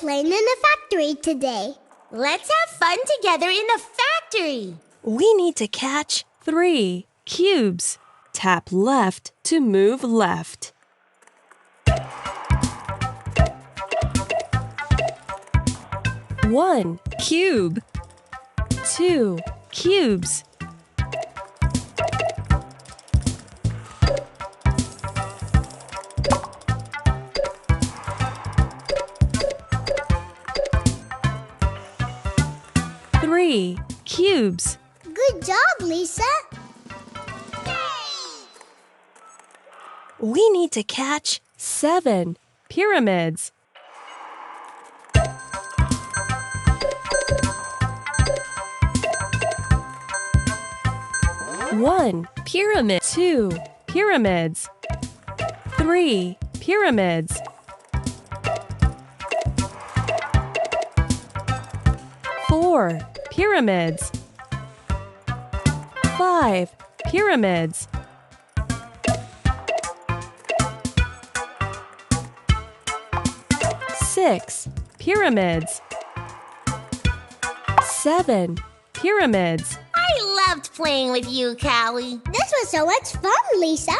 playing in a factory today. Let's have fun together in the factory. We need to catch 3 cubes. Tap left to move left. One cube. 2 cubes. 3 cubes. Good job, Lisa. We need to catch 7 pyramids. 1 pyramid. 2 pyramids. 3 pyramids. 4 pyramids. 5 pyramids. 6 pyramids. 7 pyramids. I loved playing with you, Cowy. This was so much fun, Lisa.